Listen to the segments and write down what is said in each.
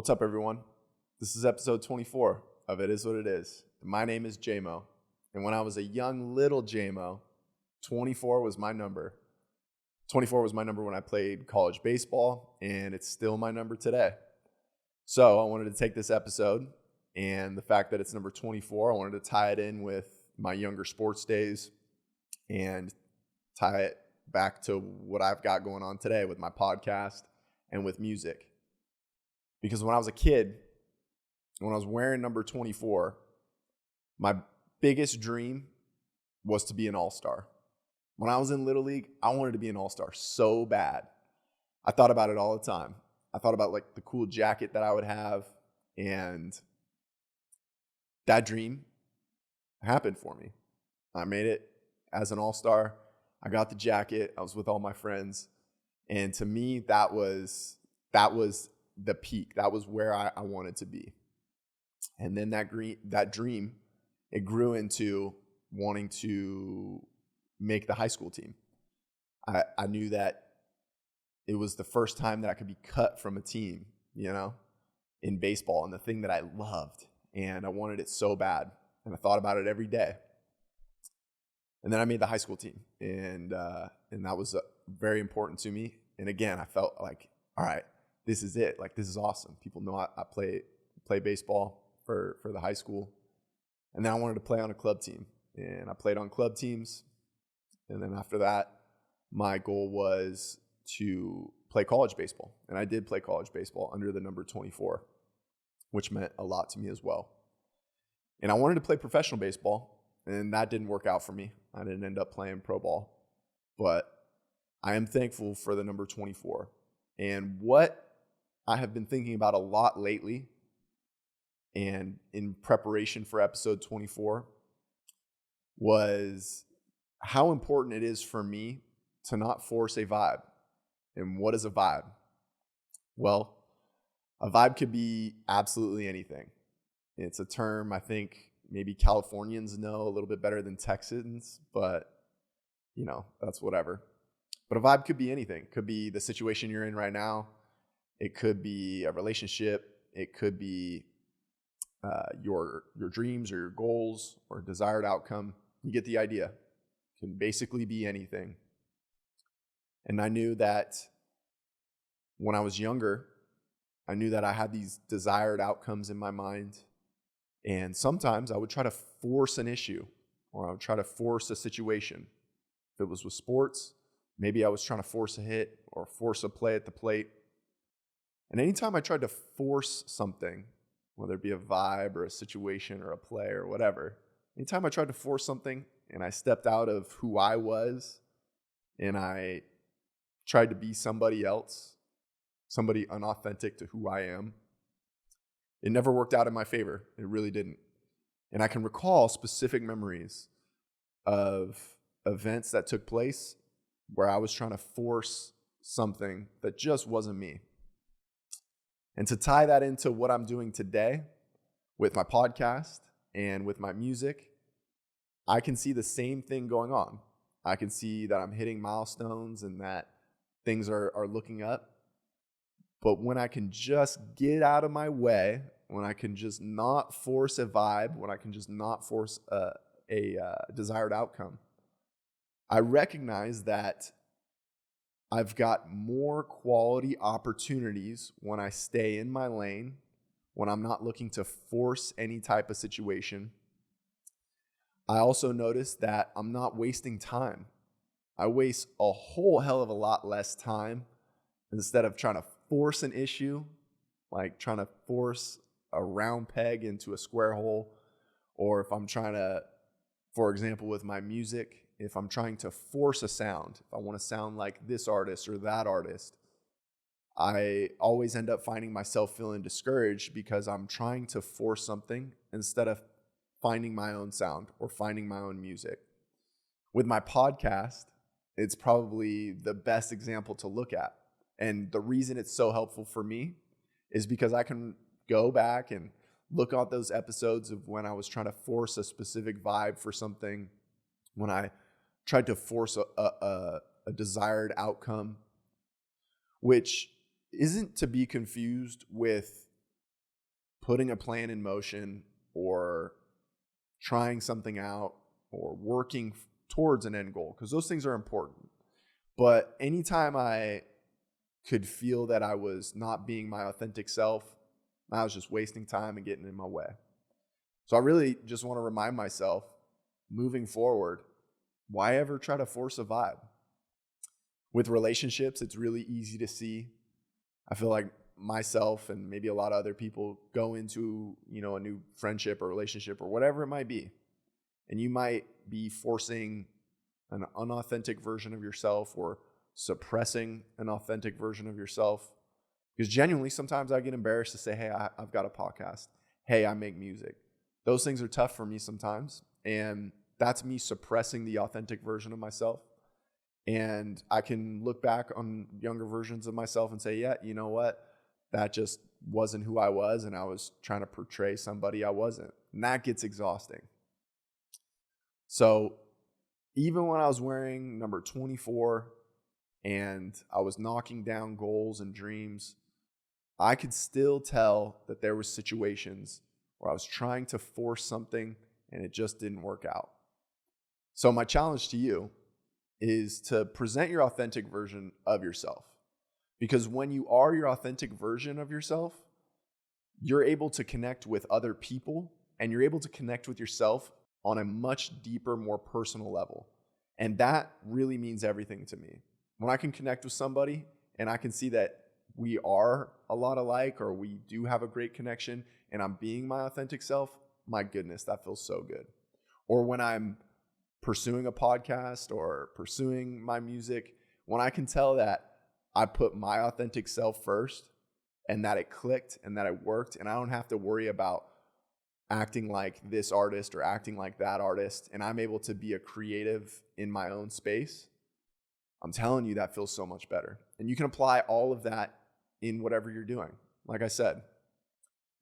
What's up, everyone? This is episode 24 of It Is What It Is. My name is JMO, and when I was a young little JMO, 24 was my number. 24 was my number when I played college baseball, and it's still my number today. So I wanted to take this episode and the fact that it's number 24, I wanted to tie it in with my younger sports days and tie it back to what I've got going on today with my podcast and with music. Because when I was a kid, when I was wearing number 24, my biggest dream was to be an all-star. When I was in Little League, I wanted to be an all-star so bad. I thought about it all the time. I thought about like the cool jacket that I would have, and that dream happened for me. I made it as an all-star. I got the jacket. I was with all my friends. And to me, that was the peak. That was where I wanted to be. And then that dream, it grew into wanting to make the high school team. I knew that it was the first time that I could be cut from a team, in baseball, and the thing that I loved. And I wanted it so bad. And I thought about it every day. And then I made the high school team. And that was very important to me. And again, I felt like, all right, this is it. Like, this is awesome. People know I play baseball for the high school. And then I wanted to play on a club team. And I played on club teams. And then after that, my goal was to play college baseball. And I did play college baseball under the number 24, which meant a lot to me as well. And I wanted to play professional baseball, and that didn't work out for me. I didn't end up playing pro ball. But I am thankful for the number 24. And what I have been thinking about a lot lately, and in preparation for episode 24, was how important it is for me to not force a vibe. And what is a vibe? Well, a vibe could be absolutely anything. It's a term I think maybe Californians know a little bit better than Texans, but that's whatever. But a vibe could be anything. It could be the situation you're in right now. It could be a relationship. It could be your dreams or your goals or a desired outcome. You get the idea. It can basically be anything. And I knew that when I was younger, I knew that I had these desired outcomes in my mind. And sometimes I would try to force an issue, or I would try to force a situation. If it was with sports, maybe I was trying to force a hit or force a play at the plate. And anytime I tried to force something, whether it be a vibe or a situation or a play or whatever, anytime I tried to force something and I stepped out of who I was and I tried to be somebody else, somebody unauthentic to who I am, it never worked out in my favor. It really didn't. And I can recall specific memories of events that took place where I was trying to force something that just wasn't me. And to tie that into what I'm doing today with my podcast and with my music, I can see the same thing going on. I can see that I'm hitting milestones and that things are looking up. But when I can just get out of my way, when I can just not force a vibe, when I can just not force a desired outcome, I recognize that I've got more quality opportunities when I stay in my lane, when I'm not looking to force any type of situation. I also notice that I'm not wasting time. I waste a whole hell of a lot less time instead of trying to force an issue, like trying to force a round peg into a square hole, or if I'm trying to, for example, with my music, if I'm trying to force a sound, if I want to sound like this artist or that artist, I always end up finding myself feeling discouraged because I'm trying to force something instead of finding my own sound or finding my own music. With my podcast, it's probably the best example to look at. And the reason it's so helpful for me is because I can go back and look at those episodes of when I was trying to force a specific vibe for something, when I tried to force a desired outcome, which isn't to be confused with putting a plan in motion or trying something out or working towards an end goal, because those things are important. But anytime I could feel that I was not being my authentic self, I was just wasting time and getting in my way. So I really just want to remind myself moving forward, why ever try to force a vibe? With relationships, it's really easy to see. I feel like myself and maybe a lot of other people go into, a new friendship or relationship or whatever it might be. And you might be forcing an unauthentic version of yourself or suppressing an authentic version of yourself. Because genuinely, sometimes I get embarrassed to say, hey, I've got a podcast. Hey, I make music. Those things are tough for me sometimes. And that's me suppressing the authentic version of myself. And I can look back on younger versions of myself and say, yeah, you know what? That just wasn't who I was. And I was trying to portray somebody I wasn't. And that gets exhausting. So even when I was wearing number 24 and I was knocking down goals and dreams, I could still tell that there were situations where I was trying to force something and it just didn't work out. So my challenge to you is to present your authentic version of yourself. Because when you are your authentic version of yourself, you're able to connect with other people and you're able to connect with yourself on a much deeper, more personal level. And that really means everything to me. When I can connect with somebody and I can see that we are a lot alike or we do have a great connection and I'm being my authentic self, my goodness, that feels so good. Or when I'm pursuing a podcast or pursuing my music, when I can tell that I put my authentic self first and that it clicked and that it worked and I don't have to worry about acting like this artist or acting like that artist and I'm able to be a creative in my own space, I'm telling you that feels so much better. And you can apply all of that in whatever you're doing. Like I said,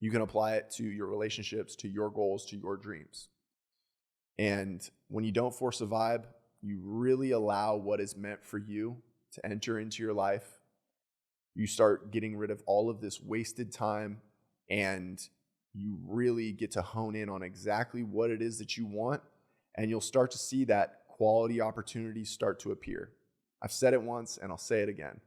you can apply it to your relationships, to your goals, to your dreams. And when you don't force a vibe, you really allow what is meant for you to enter into your life. You start getting rid of all of this wasted time and you really get to hone in on exactly what it is that you want. And you'll start to see that quality opportunities start to appear. I've said it once and I'll say it again.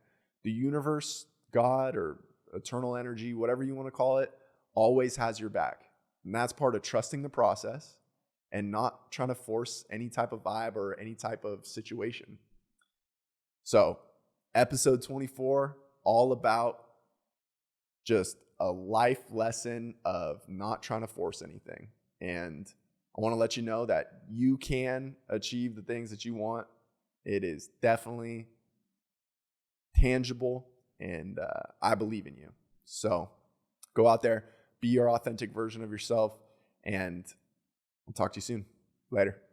The universe, God, or eternal energy, whatever you want to call it, always has your back. And that's part of trusting the process and not trying to force any type of vibe or any type of situation. So, episode 24, all about just a life lesson of not trying to force anything. And I want to let you know that you can achieve the things that you want. It is definitely tangible, and I believe in you. So go out there, be your authentic version of yourself, and I'll talk to you soon. Later.